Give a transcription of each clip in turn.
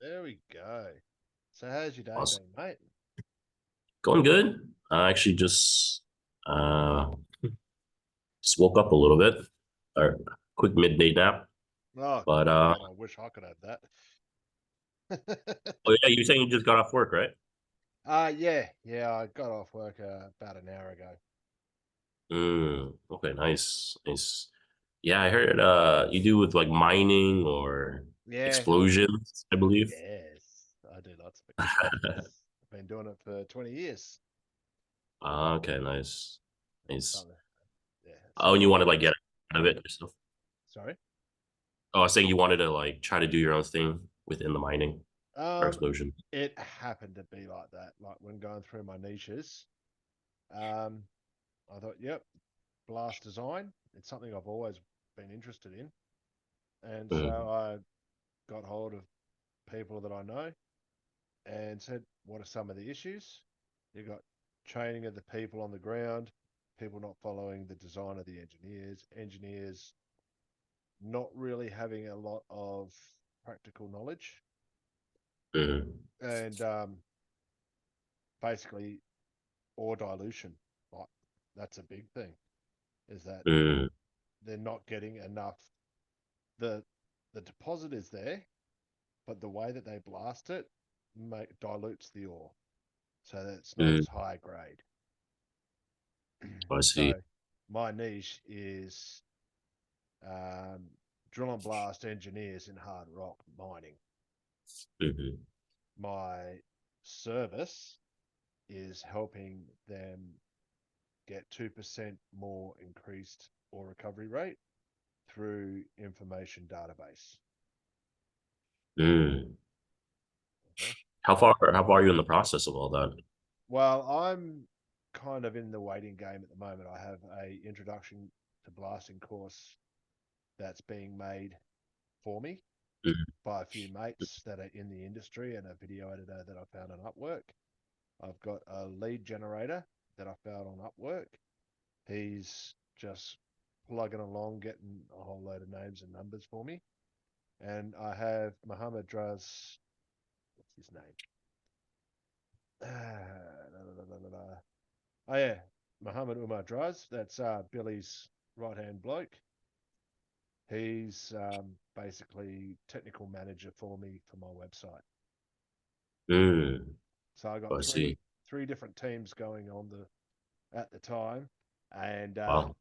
There we go. So how's your day Awesome. been, mate? Going good. I actually uh just woke up a little bit. Or quick midday nap. Oh, But man, I wish I could have that. oh yeah, you're saying you just got off work, right? Yeah, I got off work about an hour ago. Okay, nice. Nice. Yeah, I heard you do with like mining or Yeah, explosions, I believe. yes, I do lots of explosions. I've been doing it for 20 years. Okay, nice. It's Nice. something, yeah, Oh, and something you I've want to like always. get out of it yourself? Sorry. Oh, I was saying you wanted to like try to do your own thing within the mining or Um, explosion. it happened to be like that. Like when going through my niches, um, I thought, yep, blast design. It's something I've always been interested in, and so Mm, I got hold of people that I know and said, what are some of the issues? You got training of the people on the ground, people not following the design of the engineers, engineers not really having a lot of practical knowledge, mm, and basically ore dilution. Like that's a big thing. Is that mm, they're not getting enough. the The deposit is there, but the way that they blast it dilutes the ore, so that it's not mm. as high grade. I see. So my niche is um, drill and blast engineers in hard rock mining. Mhm. My service is helping them get 2% more increased ore recovery rate through information database. Mm. Okay. How far are you in the process of all that? Well, I'm kind of in the waiting game at the moment. I have a introduction to blasting course that's being made for me Mm, by a few mates that are in the industry and a video editor that I found on Upwork. I've got a lead generator that I found on Upwork. He's just plugging along, getting a whole load of names and numbers for me. And I have Mohammed Draz, what's his name? Oh, yeah, Mohammed Umar Draz. That's Billy's right hand bloke. He's basically technical manager for me for my website. mm. So I got I see. three different teams going on the at the time, and Wow.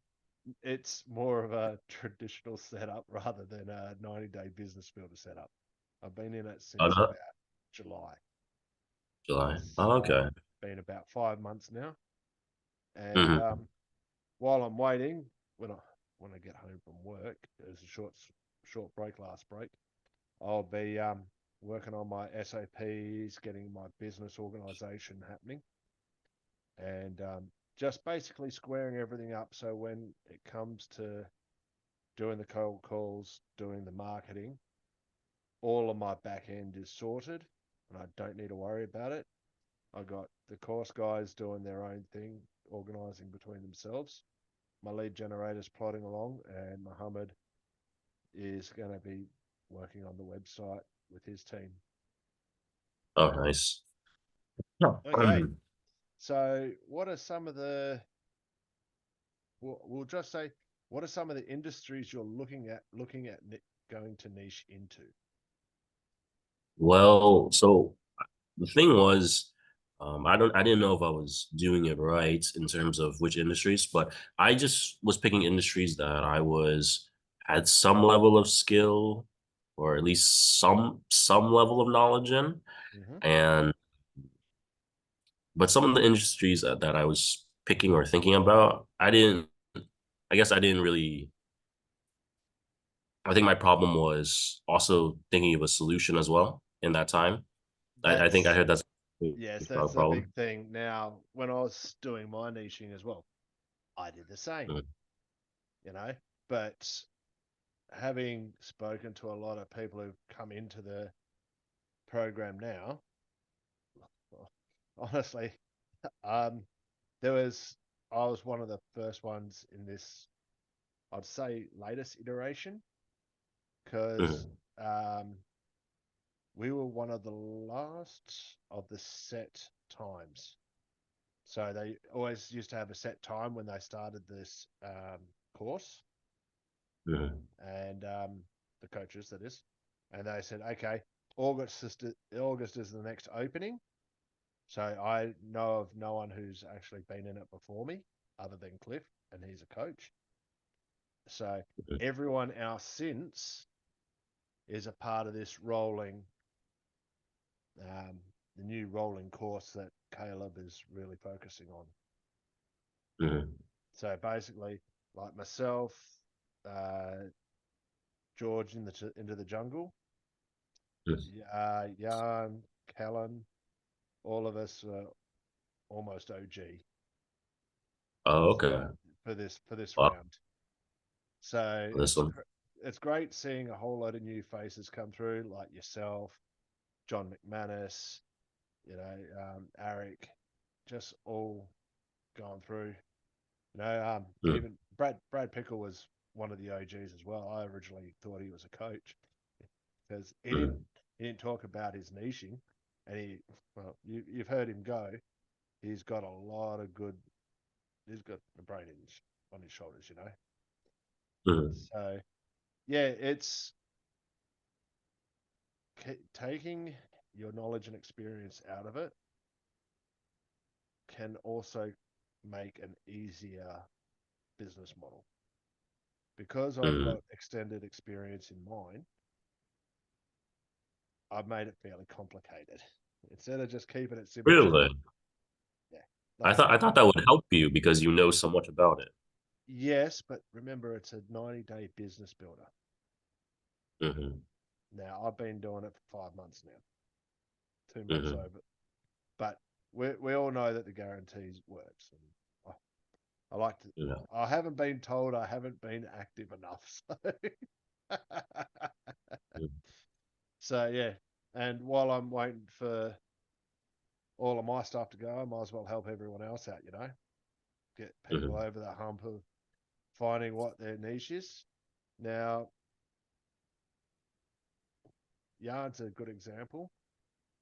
it's more of a traditional setup rather than a 90-day business builder setup. I've been in it Oh, since no? about July. July. Oh, So okay. been about 5 months now, and Hmm. while I'm waiting, when I when I get home from work, there's a short break last break. I'll be working on my SOPs, getting my business organization happening, and just basically squaring everything up. So when it comes to doing the cold calls, doing the marketing, all of my back end is sorted, and I don't need to worry about it. I got the course guys doing their own thing, organizing between themselves. My lead generator's plodding along, and Mohammed is going to be working on the website with his team. Oh, nice. Oh, Okay, so what are some of the we'll just say what are some of the industries you're looking at going to niche into? well, so the thing was, I didn't know if I was doing it right in terms of which industries, but I just was picking industries that I was had some level of skill or at least some level of knowledge in. Mm-hmm. And but some of the industries that I was picking or thinking about, I guess I didn't really, I think my problem was also thinking of a solution as well in that time. I think I That's heard that's Yes, a that's the big problem. thing. Now, when I was doing my niching as well, I did the same, Mm, you know. But having spoken to a lot of people who've come into the program now, well, honestly, um, there was I was one of the first ones in this, I'd say, latest iteration because mm, um, we were one of the last of the set times. So they always used to have a set time when they started this course, Mhm. and the coaches, that is. And they said, okay, August is the next opening. So I know of no one who's actually been in it before me other than Cliff, and he's a coach. So Mhm. everyone else since is a part of this rolling, um, the new rolling course that Caleb is really focusing on. Mhm. So basically, like myself, uh, George into the jungle, Mhm. Jan, Callan, all of us are almost OG. Oh, So okay. for this Wow. round. So This one. it's great seeing a whole lot of new faces come through, like yourself, John McManus, Eric, just all going through. Mhm. Even Brad Pickle was one of the OGs as well. I originally thought he was a coach because he didn't Mhm. he didn't talk about his niching, and you've heard him go. He's got a lot of good. He's got the brain on his shoulders. Mhm. So yeah, it's taking your knowledge and experience out of it can also make an easier business model. Because I've got Mhm. extended experience in mine, I've made it fairly complicated. Instead of just keeping it simple Really? stuff. Yeah. Like, I thought that would help you because you know so much about it. yes, but remember it's a 90-day business builder. Hmm. Now, I've been doing it for 5 months now, 2 months Hmm. over. But we all know that the guarantees works. And I like to, Yeah. I haven't been told I haven't been active enough. So, so yeah. And while I'm waiting for all of my stuff to go, I might as well help everyone else out. Get people Hmm. over the hump of finding what their niche is. Now, Yarn's a good example.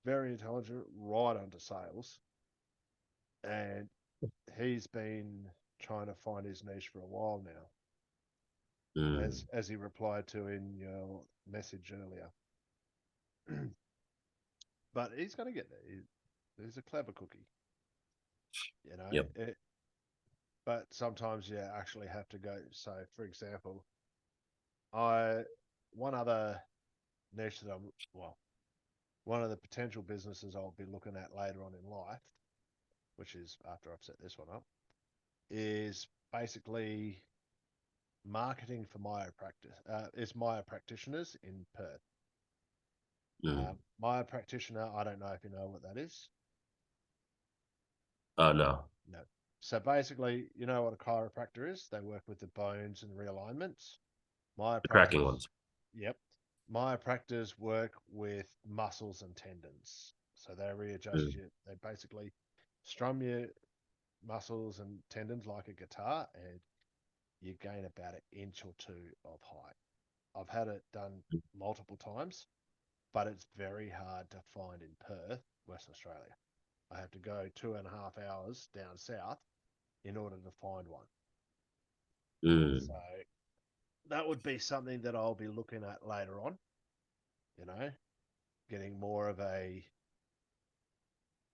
Very intelligent, right onto sales. And he's been trying to find his niche for a while now, Mm. as he replied to in your message earlier. But he's going to get there. He's a clever cookie, you know. Yep. But sometimes you actually have to go. So, for example, I one other niche that one of the potential businesses I'll be looking at later on in life, which is after I've set this one up, is basically marketing for myopractice. Is myopractitioners in Perth. Mm. Myopractitioner, I don't know if you know what that is. No. No. So basically, you know what a chiropractor is? They work with the bones and realignments. The cracking Myopractors, ones. yep. Myopractors work with muscles and tendons. So they readjust Mm. you. They basically strum your muscles and tendons like a guitar, and you gain about an inch or two of height. I've had it done multiple times, but it's very hard to find in Perth, Western Australia. I have to go 2.5 hours down south in order to find one. So Mm. that would be something that I'll be looking at later on, you know, getting more of a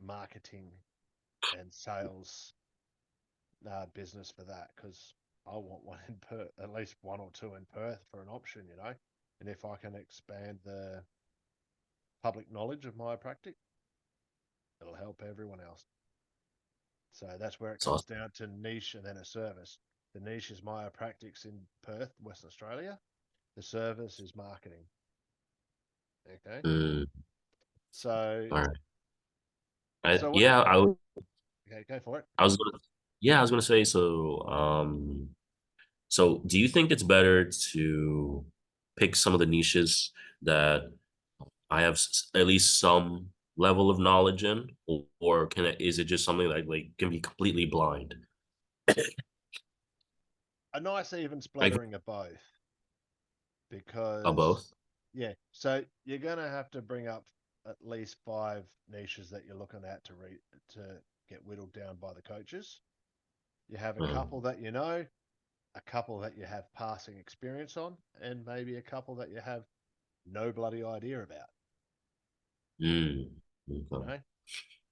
marketing and sales business for that because I want one in Perth, at least one or two in Perth for an option. And if I can expand the public knowledge of chiropractic, it'll help everyone else. So that's where it It's comes awesome. down to niche and then a service. The niche is chiropractics in Perth, Western Australia. The service is marketing. Okay. Mm. So, All right. so what? Yeah, Okay, go for it. I was gonna, yeah, I was gonna say, so do you think it's better to pick some of the niches that I have at least some level of knowledge in, or is it just something that like can be completely blind? A nice even Like splattering of both, because both. Yeah. So you're gonna have to bring up at least five niches that you're looking at to get whittled down by the coaches. You have a couple Mm, that you know, a couple that you have passing experience on, and maybe a couple that you have no bloody idea about. mm, You okay. know.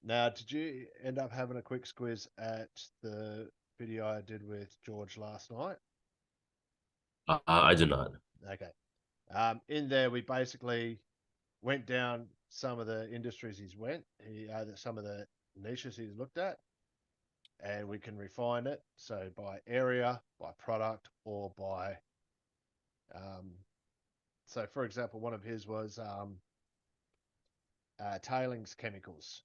Now, did you end up having a quick squiz at the video I did with George last night? I do not. Okay. In there, we basically went down some of the industries some of the niches he's looked at, and we can refine it. So by area, by product, or by so for example, one of his was tailings chemicals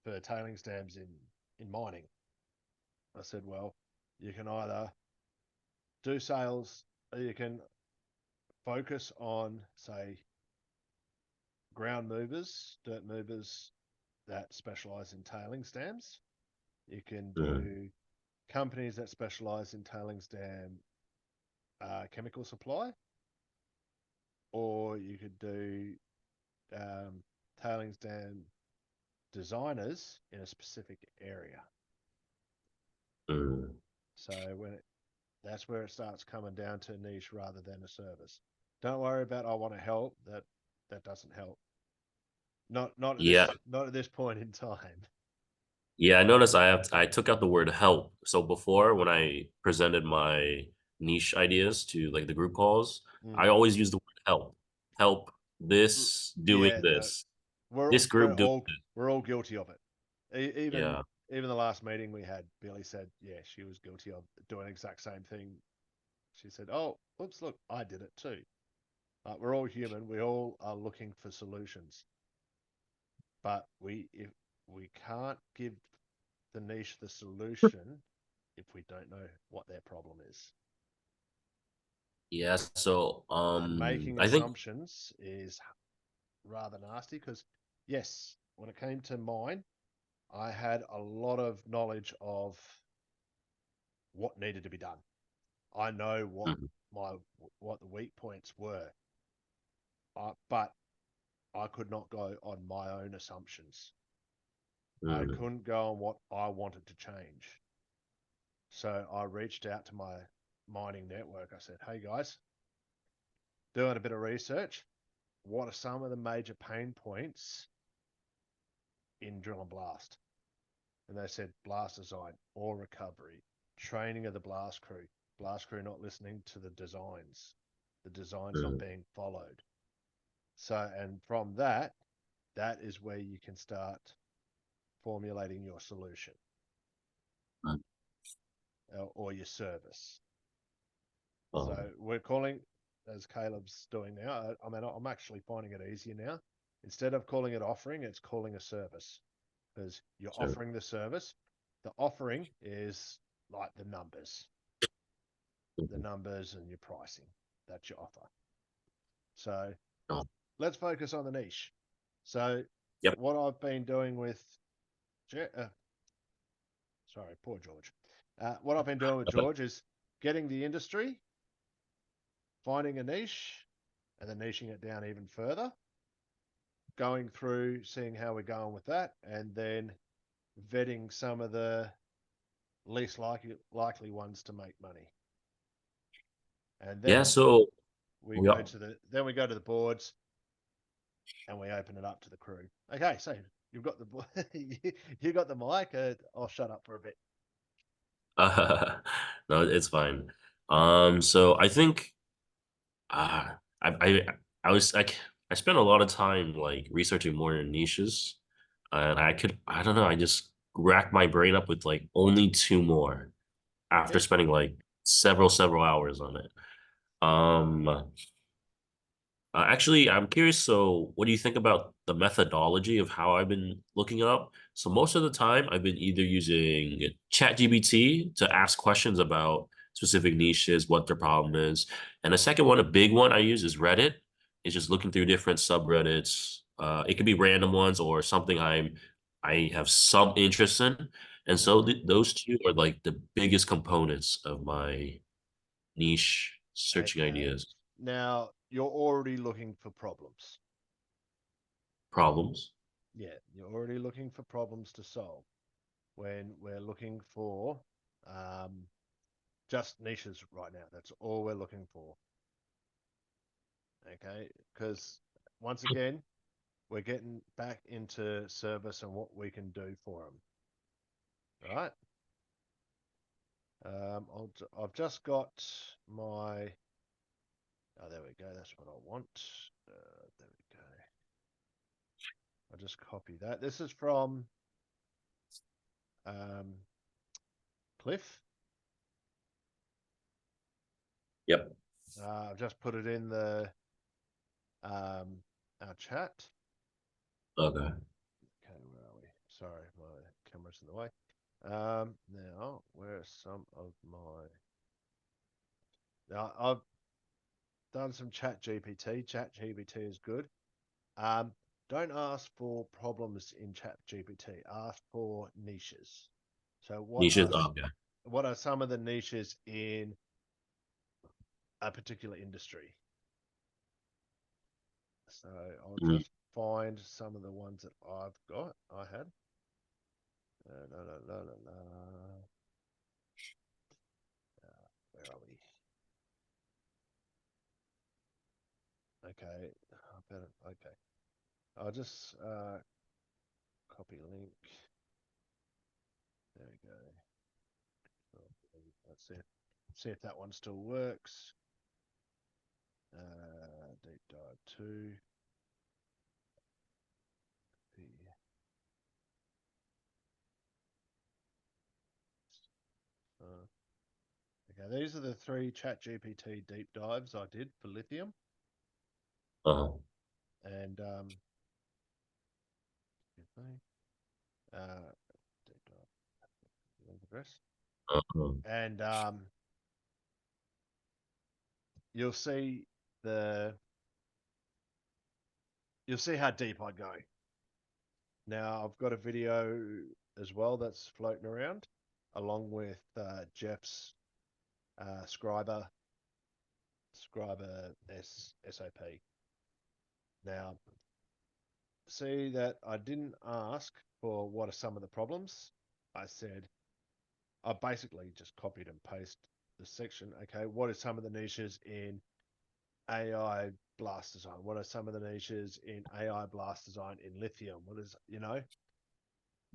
for tailings dams in mining. I said, well, you can either do sales, or you can focus on, say, ground movers, dirt movers that specialize in tailings dams. You can Mm, do companies that specialize in tailings dam chemical supply, or you could do tailings dam designers in a specific area. mm. So that's where it starts coming down to niche rather than a service. Don't worry about I want to help. That doesn't help. Yeah, Not at this point in time. yeah. I noticed I took out the word help. So before, when I presented my niche ideas to like the group calls, I Mm. always use the word help. Help this doing Yeah, no, this. This group doing this. we're all guilty of it. Yeah. Even the last meeting we had, Billy said, yeah, she was guilty of doing the exact same thing. She said, "Oh, oops, look, I did it too." We're all human. We all are looking for solutions, but we can't give the niche the solution if we don't know what their problem is. Yeah. So And making I think assumptions is rather nasty because, yes, when it came to mine, I had a lot of knowledge of what needed to be done. I know mhm, my what the weak points were, but I could not go on my own assumptions. I mhm, couldn't go on what I wanted to change. So I reached out to my mining network. I said, "Hey guys, doing a bit of research. What are some of the major pain points in drill and blast?" And they said blast design, ore recovery, training of the blast crew not listening to the designs, the designs not mhm, being followed. So, and from that, that is where you can start formulating your solution mhm. or your service. Oh, So we're calling, as Caleb's doing now. I mean, I'm actually finding it easier now. Instead of calling it offering, it's calling a service because you're sure. offering the service. The offering is like the Mhm. numbers and your pricing. That's your offer. So Oh, let's focus on the niche. So yep. what I've been doing with, sorry, poor George. What I've been doing with George is getting the industry, finding a niche, and then niching it down even further, going through, seeing how we're going with that, and then vetting some of the least likely ones to make money. And Yeah. then So we we go are, to the boards and we open it up to the crew. Okay, so you've got you got the mic. I'll shut up for a bit. no, it's fine. So I think uh, I I I was like I spent a lot of time like researching more niches, and I don't know, I just racked my brain up with like only two more after Yeah. spending like several hours on it. Um, actually, I'm curious. So, what do you think about the methodology of how I've been looking it up? So, most of the time, I've been either using ChatGPT to ask questions about specific niches, what their problem is, and the second one, a big one I use is Reddit. It's just looking through different subreddits. It could be random ones or something I have some interest in, and so Mm-hmm. those two are like the biggest components of my niche searching Okay. ideas. Now, you're already looking for problems. Problems. Yeah, you're already looking for problems to solve when we're looking for um, just niches right now. That's all we're looking for. Okay, because once again, we're getting back into service and what we can do for them. Right. I've just got my. Oh, there we go. That's what I want. There we go. I'll just copy that. This is from um, Cliff. Yep. I've just put it in the our chat. Okay. Okay, where are we? Sorry, my camera's in the way. Now, where are some of my? Now, I've done some Chat GPT. Chat GPT is good. Um, don't ask for problems in Chat GPT. Ask for niches. So, Niches. Okay. what are some of the niches in a particular industry? So, I'll Mm. just find some of the ones that I've got. I had. La, la, la, la, la. Where are we? Okay. Okay. I'll just copy link. There we go. Let's see if that one still works. Deep dive two. Uh, okay, these are the three Chat GPT deep dives I did for lithium, Uh-huh. and deep dive link address, Uh-huh. and you'll see the you'll see how deep I go. Now I've got a video as well that's floating around, along with Jeff's Scriber SOP. Now, see that I didn't ask for what are some of the problems. I said I basically just copied and pasted the section. Okay, what are some of the niches in AI blast design? What are some of the niches in AI blast design in lithium? What is it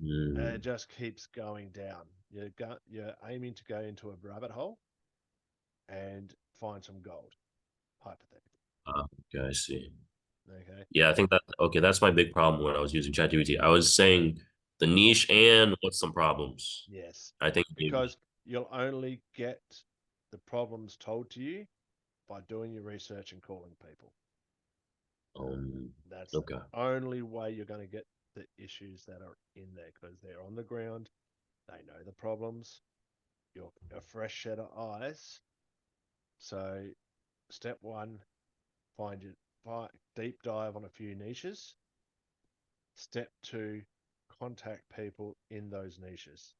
Mm. just keeps going down. You're aiming to go into a rabbit hole and find some gold, hypothetically. Okay, I see. Okay. Yeah, I think that okay, that's my big problem when I was using ChatGPT. I was saying the Yeah. niche and what's some problems. Yes. I think maybe Because you'll only get the problems told to you by doing your research and calling people. um That's the okay. only way you're going to get the issues that are in there because they're on the ground. They know the problems. You're a fresh set of eyes. So, step one, find your deep dive on a few niches. Step two, contact people in those niches.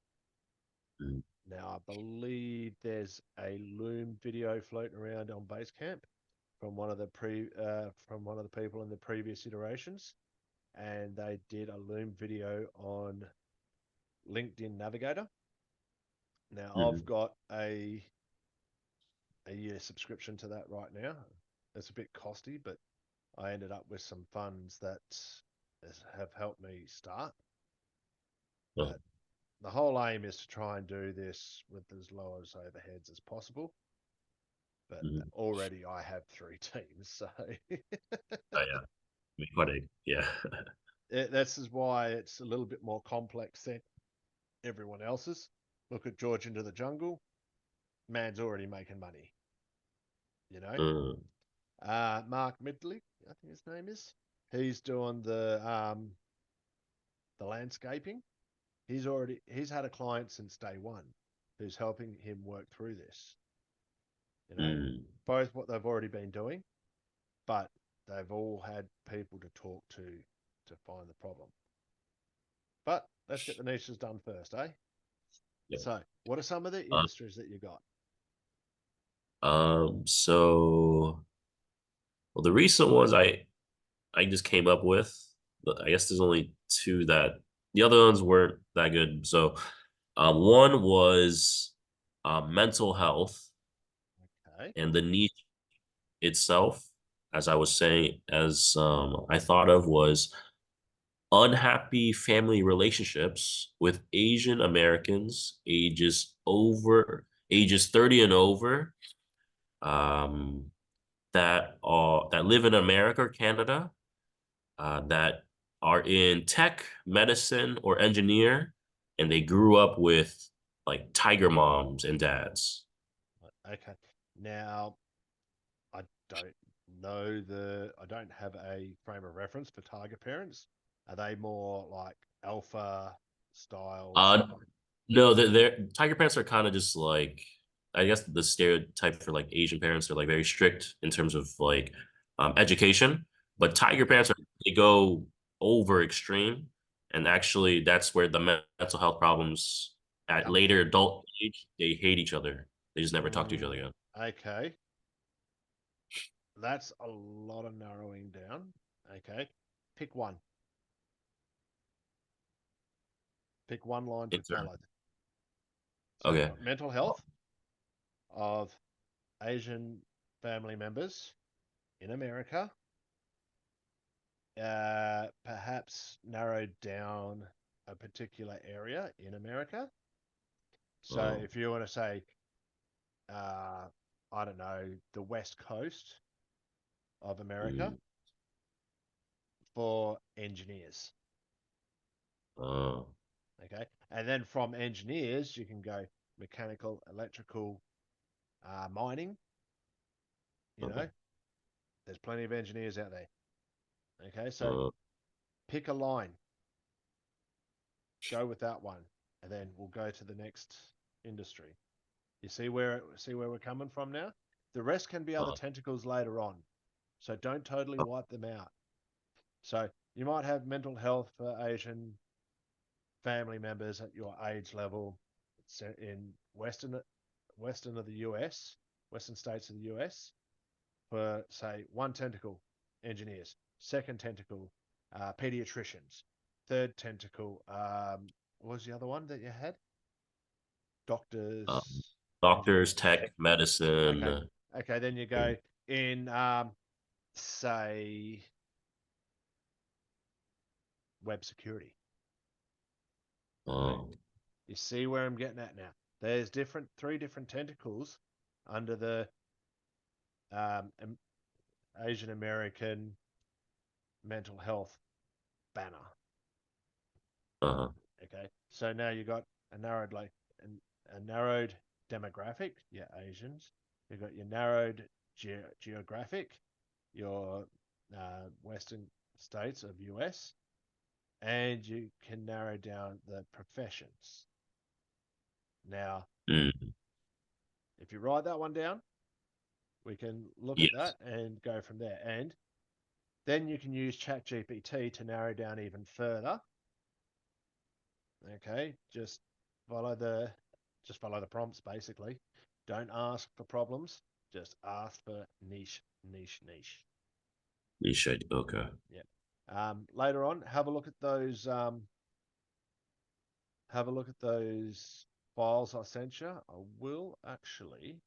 Mm. Now, I believe there's a Loom video floating around on Basecamp from one of the people in the previous iterations, and they did a Loom video on LinkedIn Navigator. Now, I've Mhm. got a year subscription to that right now. It's a bit costly, but I ended up with some funds that have helped me start. Oh, But the whole aim is to try and do this with as low as overheads as possible. But mhm. already I have three teams, so Oh, yeah. Quite a, yeah. this is why it's a little bit more complex than everyone else's. Look at George into the Jungle. Man's already making money, you know. Mm, Mark Midley, I think his name is. He's doing the landscaping. He's had a client since day one who's helping him work through this. You know, mm. both what they've already been doing, but they've all had people to talk to find the problem. But let's get the niches done first, eh? Yeah. So, what are some of the Uh, industries that you got? so Well, the recent ones I just came up with, but I guess there's only two that the other ones weren't that good. So, one was mental health Okay. and the niche itself, as I was saying, as I thought of was unhappy family relationships with Asian Americans ages 30 and over, um, that live in America or Canada, that are in tech, medicine, or engineer, and they grew up with like tiger moms and dads. Okay. Now, I don't I don't have a frame of reference for tiger parents. Are they more like alpha styles? Uh, no, they're tiger parents are kind of just like, I guess the stereotype for like Asian parents are like very strict in terms of like education, but tiger parents are they go over extreme, and actually that's where the mental health problems at Come later from? adult age they hate each other. They just never talk to each other Mm, again. okay. That's a lot of narrowing down. Okay. Pick one. Pick one line to It's follow. So you've okay. got mental health of Asian family members in America, perhaps narrowed down a particular area in America. So Um, if you want to say, uh, I don't know, the West Coast of America mm, for engineers, uh, okay, and then from engineers you can go mechanical, electrical, mining. You uh, know, there's plenty of engineers out there. Okay, so uh, pick a line, go with that one, and then we'll go to the next industry. You see where we're coming from now? The rest can be other uh, tentacles later on. So don't totally wipe them out. So you might have mental health for Asian family members at your age level in western of the US, western states of the US, for say one tentacle engineers, second tentacle pediatricians, third tentacle what was the other one that you had? uh, Doctors, doctors, engineers. tech, medicine. Okay. Okay, then you go in say web security. You know, Uh, you see where I'm getting at now. There's three different tentacles under the um, Asian American mental health banner. uh, Okay, so now you got a narrowed a narrowed demographic. Yeah, Asians. You've got your narrowed geographic, your Western states of US, and you can narrow down the professions. Now, mm, if you write that one down, we can look at yes, that and go from there. And then you can use ChatGPT to narrow down even further. Okay, just follow the prompts basically. Don't ask for problems, just ask for niche, niche, niche. you should. Okay. Yeah. Later on, have a look at those files I sent you. I will actually.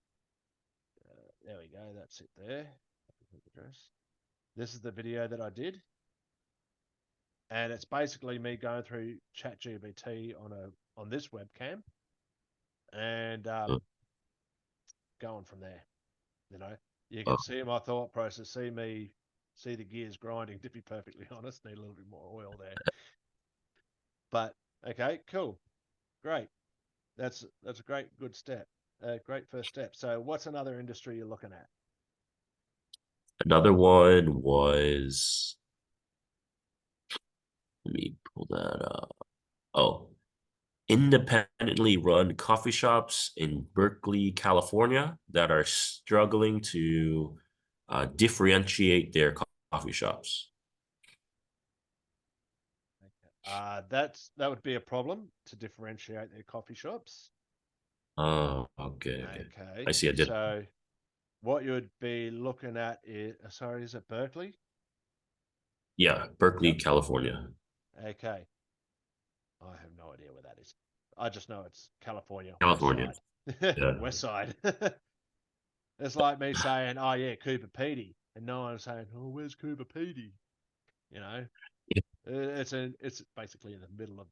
There we go. That's it there. This is the video that I did, and it's basically me going through ChatGPT on this webcam and Uh, going from there. You know, you uh, can see my thought process, see the gears grinding. To be perfectly honest, need a little bit more oil there. But okay, cool, great. That's a good step, a great first step. So, what's another industry you're looking at? Another one was, let me pull that up. Oh, independently run coffee shops in Berkeley, California that are struggling to differentiate their coffee shops. That would be a problem to differentiate their coffee shops. Oh, okay, okay. Okay, I see. I did. so what you would be looking at is, sorry, is it Berkeley? Yeah, Berkeley, Yep. California. Okay. I have no idea where that is. I just know it's California, West California. Side. Yeah. West Side. It's like me saying, "Oh yeah, Cooper Pedy," and no one's saying, "Oh, where's Cooper Pedy?" You know, it's basically in the middle of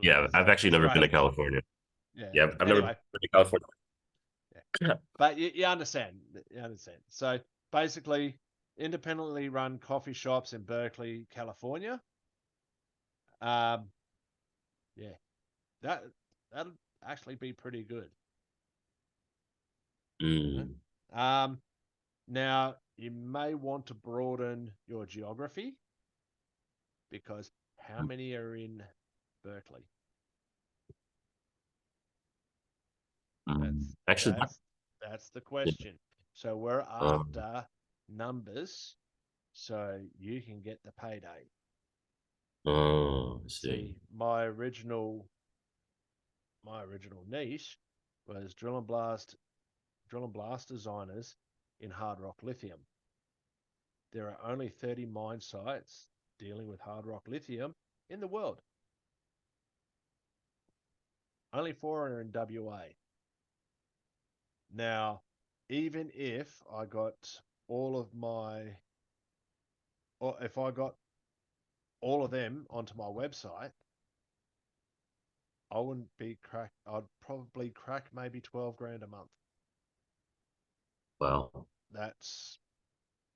Yeah, bloody I've actually never been to Australia. California. Yeah. Yeah, I've never been Anyway, to California. yeah. But you understand. You understand. So basically, independently run coffee shops in Berkeley, California. Um, yeah, that that'll actually be pretty good. You Mm, know? Now you may want to broaden your geography because how many are in Berkeley? That's actually, that's the question. So we're um, after numbers so you can get the payday. oh, I see. See, my original niche was drill and blast designers in hard rock lithium. There are only 30 mine sites dealing with hard rock lithium in the world. Only 4 are in WA. Now, even if I got all of my, or if I got all of them onto my website, I wouldn't be crack. I'd probably crack maybe 12 grand a month. Wow. That's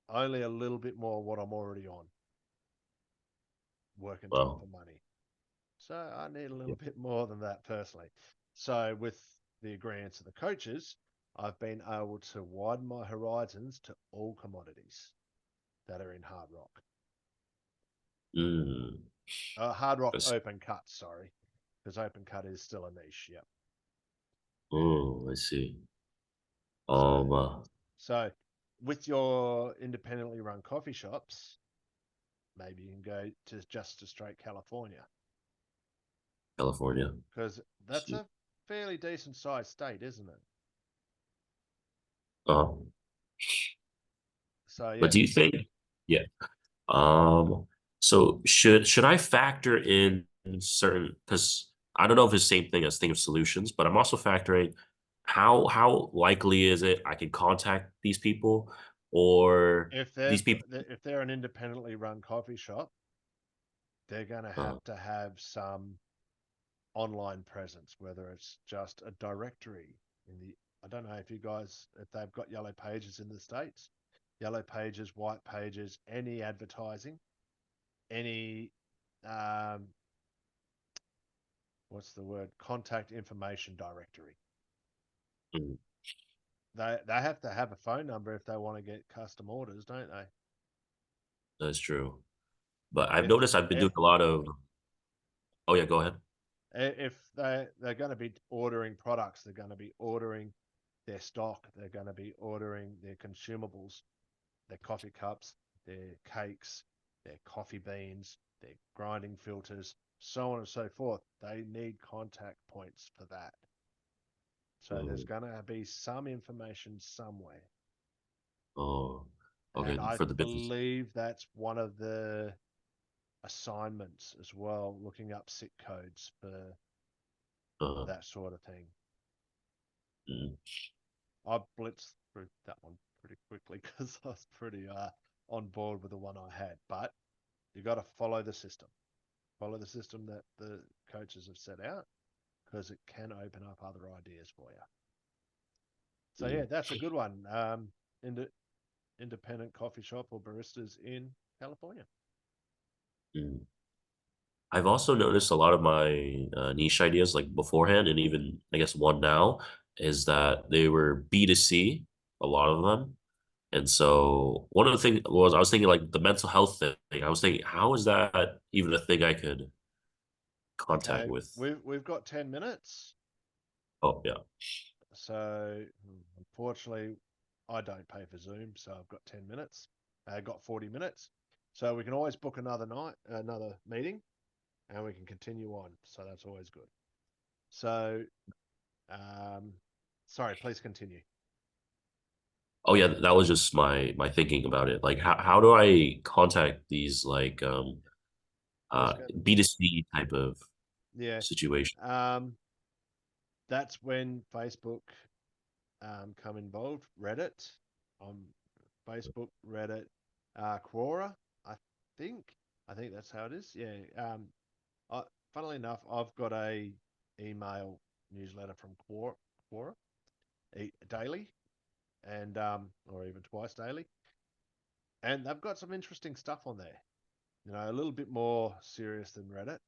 only a little bit more what I'm already on, working type Wow. of money. So I need a little Yeah. bit more than that personally. So with the agreements of the coaches, I've been able to widen my horizons to all commodities that are in hard rock. Mm, Hard rock that's, open cut, sorry, because open cut is still a niche. Yep. oh, I see. So, Um, uh, so with your independently run coffee shops, maybe you can go to just to straight California California. because that's a fairly decent sized state, isn't it? Uh, So but yeah, do you think? Yeah. Um, so should I factor in certain because I don't know if it's the same thing as think of solutions, but I'm also factoring how likely is it I can contact these people or these people if they're an independently run coffee shop, they're going to uh, have some online presence, whether it's just a directory in the. I don't know if you guys if they've got yellow pages in the states, yellow pages, white pages, any advertising, any um, what's the word? Contact information directory. mm, They have to have a phone number if they want to get custom orders, don't they? that's true. But I've If noticed I've been if doing a lot of oh yeah, go ahead. if they're going to be ordering products, they're going to be ordering their stock, they're going to be ordering their consumables, their coffee cups, their cakes, their coffee beans, their grinding filters, so on and so forth. They need contact points for that. So there's Mm, going to be some information somewhere. oh, And okay, I for the business. believe that's one of the assignments as well, looking up SIC codes for Uh, that sort of thing. mm, I blitzed through that one pretty quickly because I was pretty on board with the one I had. But you got to follow the system. Follow the system that the coaches have set out because it can open up other ideas for you. So mm, yeah, that's a good one. Ind- independent coffee shop or baristas in California. mm. I've also noticed a lot of my niche ideas, like beforehand, and even I guess one now, is that they were B2C, a lot of them. And so one of the things was I was thinking like the mental health thing. I was thinking, how is that even a thing I could contact Okay, with? we've got 10 minutes. Oh yeah. So unfortunately, I don't pay for Zoom, so I've got 10 minutes. I got 40 minutes, so we can always book another night, another meeting, and we can continue on. So that's always good. So, um, sorry, please continue. Oh yeah, that was just my thinking about it. Like how do I contact these like Let's go. B2C type of Yeah. situation? Um, that's when Facebook come involved. Reddit, on Facebook, Reddit, Quora. I think I think that's how it is. Yeah. I, funnily enough, I've got a email newsletter from Quora daily, and or even twice daily, and they've got some interesting stuff on there. You know, a little bit more serious than Reddit.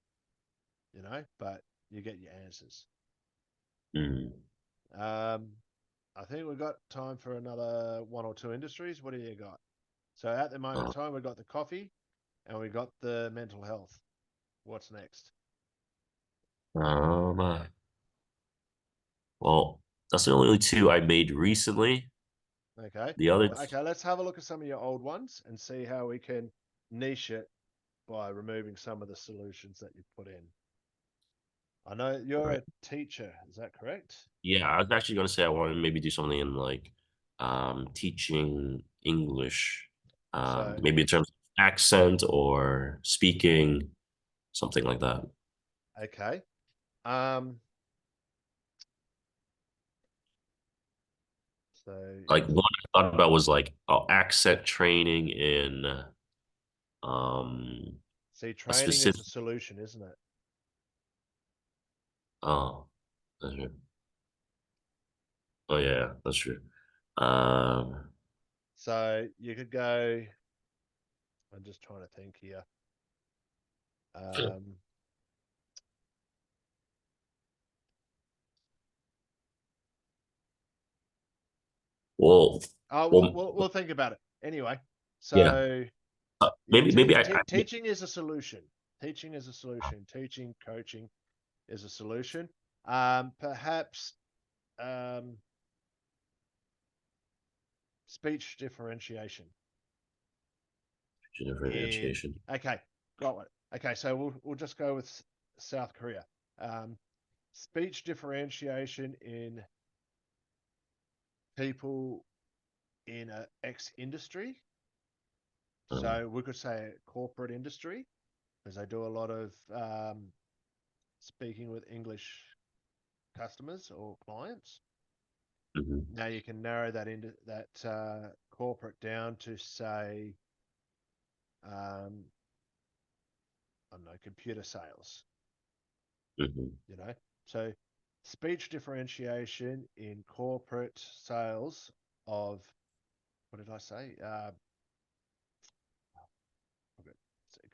You know, but you get your answers. Mm. Um, I think we've got time for another one or two industries. What do you got? So at the moment Uh, in time, we've got the coffee and we got the mental health. What's next? um, uh, well, that's the only two I made recently. Okay. The other, Okay, let's have a look at some of your old ones and see how we can niche it by removing some of the solutions that you've put in. I know you're right? a teacher, is that correct? Yeah, I was actually gonna say I want to maybe do something in like teaching English, So, maybe in terms of accent or speaking, something like that. okay. Um, so Like what I thought about was like accent training in um see, a training is specific a solution, isn't it? oh that's true. Oh yeah, that's true. Um So you could go, I'm just trying to think here. Um, well oh, we'll, well we'll, we'll think about it. Anyway, yeah, so yeah, maybe I teaching is a solution. Teaching is a solution. Teaching, coaching is a solution. Perhaps um, speech differentiation in. differentiation. Okay, got it. Okay, so we'll just go with South Korea. Um, speech differentiation in people in a X industry. Uh, So we could say corporate industry, because they do a lot of speaking with English customers or clients. mhm, Now you can narrow that into that corporate down to say, um, I don't know, computer sales. mhm, You know, so speech differentiation in corporate sales of what did I say?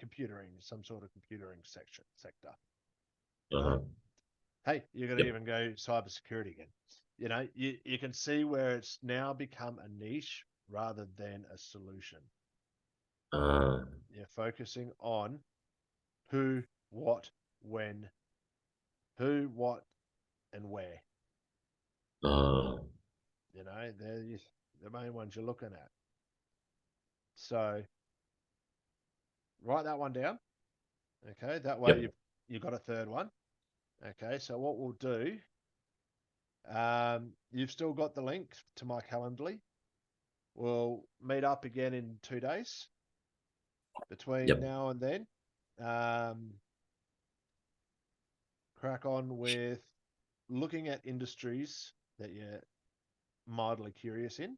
Computering, some sort of computering section sector. You know, uh-huh. hey, you're going to Yep. even go cybersecurity again. You know, you can see where it's now become a niche rather than a solution. Uh, You're focusing on who, what, when, who, what, and where. uh, You know, they're the main ones you're looking at. So write that one down. Okay, that way yep. you've got a third one. Okay, so what we'll do, you've still got the link to my Calendly. We'll meet up again in 2 days. Between Yep. now and then, um, crack on with looking at industries that you're mildly curious in,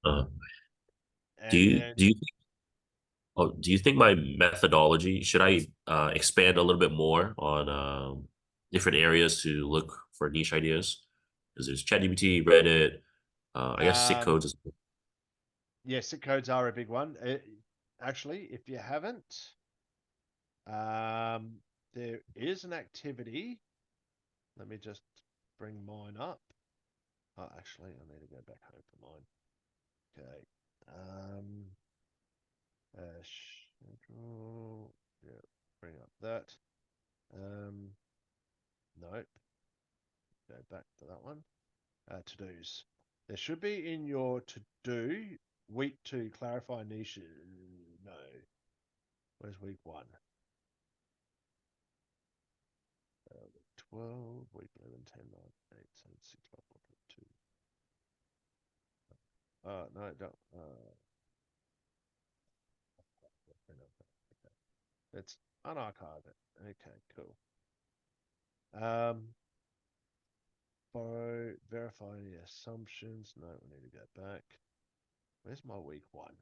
Uh, and then do you think my methodology should I expand a little bit more on different areas to look for niche ideas? Because there's ChatGPT, Reddit, I guess sick um, codes. yeah, SIT codes are a big one. Actually, if you haven't, there is an activity. Let me just bring mine up. Oh, actually, I need to go back home for mine. Okay. Um, schedule. Yeah, bring up that. Um, nope. Go back to that one. To dos. There should be in your to do week two clarify niches. No. Where's week one? Week 12, week 11, 10, 9, 8, 7, 6, 5, 4, 3, 2. No, don't. Let's unarchive it. Okay, cool. Verify the assumptions. No, we need to go back. Where's my week one?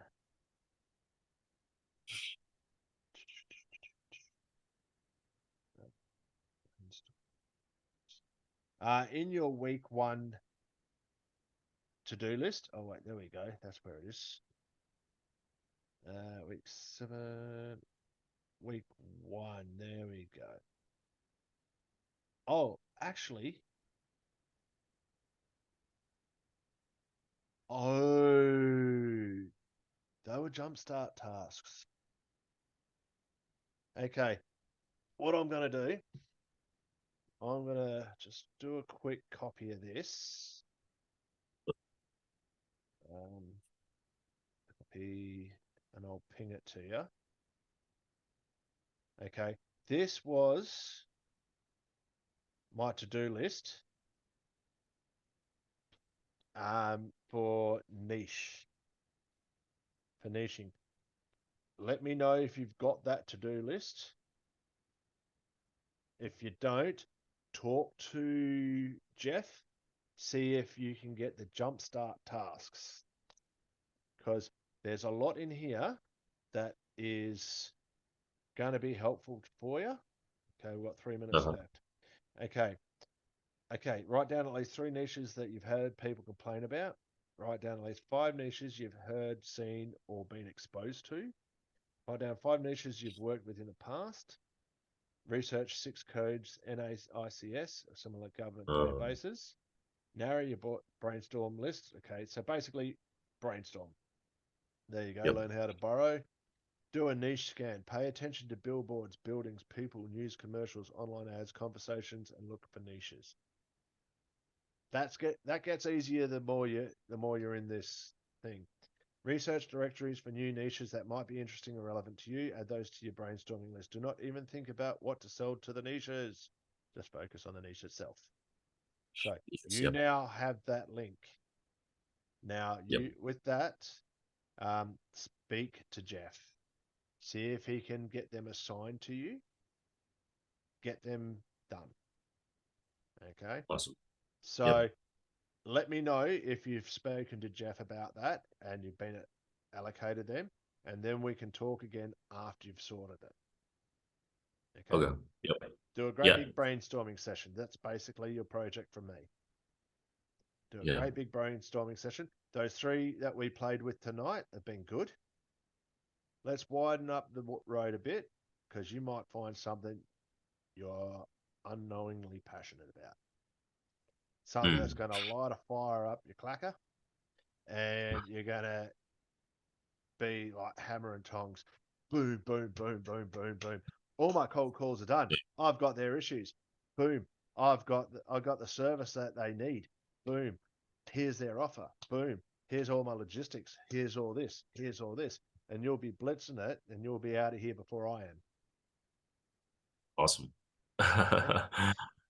In your week one to-do list. Oh wait, there we go. That's where it is. Week 7, week 1. There we go. Oh, actually. Oh, they were jumpstart tasks. Okay, what I'm going to do, I'm going to just do a quick copy of this. Copy, and I'll ping it to you. Okay, this was my to-do list for niche, for niching. Let me know if you've got that to-do list. If you don't, talk to Jeff, see if you can get the jumpstart tasks, because there's a lot in here that is going to be helpful for you. Okay, we've got 3 minutes left. Okay, write down at least 3 niches that you've heard people complain about. Write down at least 5 niches you've heard, seen, or been exposed to. Write down 5 niches you've worked with in the past. Research 6 codes, NAICS, or similar government databases. Narrow your brainstorm list. Okay, so basically brainstorm. There you go. Yep. Learn how to burrow. Do a niche scan. Pay attention to billboards, buildings, people, news, commercials, online ads, conversations, and look for niches. That gets easier the more you're in this thing. Research directories for new niches that might be interesting or relevant to you. Add those to your brainstorming list. Do not even think about what to sell to the niches. Just focus on the niche itself. So you now have that link. Now with that, speak to Jeff. See if he can get them assigned to you. Get them done. Okay. Awesome. So let me know if you've spoken to Jeff about that and you've been allocated them, and then we can talk again after you've sorted it. Okay. Yep. Do a great big brainstorming session. That's basically your project from me. Do a great big brainstorming session. Those 3 that we played with tonight have been good. Let's widen up the road a bit, because you might find something you're unknowingly passionate about. Something that's going to light a fire up your clacker, and you're going to be like hammer and tongs. Boom, boom, boom, boom, boom, boom. All my cold calls are done. I've got their issues. Boom. I've got the service that they need. Boom. Here's their offer. Boom. Here's all my logistics. Here's all this. Here's all this. And you'll be blitzing it, and you'll be out of here before I am. Awesome.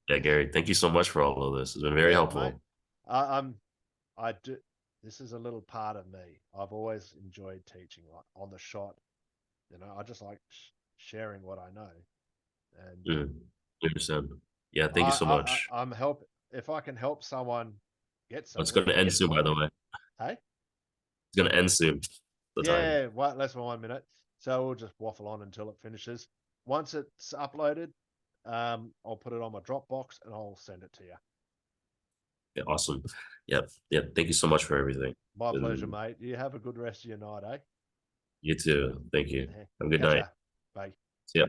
Yeah, Gary, thank you so much for all of this. It's been very helpful. Mate. I do. This is a little part of me. I've always enjoyed teaching, like on the shot. I just like sharing what I know. And 100%. Yeah, thank you so much. I'm if I can help someone get somewhere. It's going to end soon, by the way. Hey? It's going to end soon. Less than 1 minute. So we'll just waffle on until it finishes. Once it's uploaded, I'll put it on my Dropbox and I'll send it to you. Yeah, awesome. Yep. Thank you so much for everything. My pleasure, mate. You have a good rest of your night, eh? You too. Thank you. Have a good night. Bye. See ya.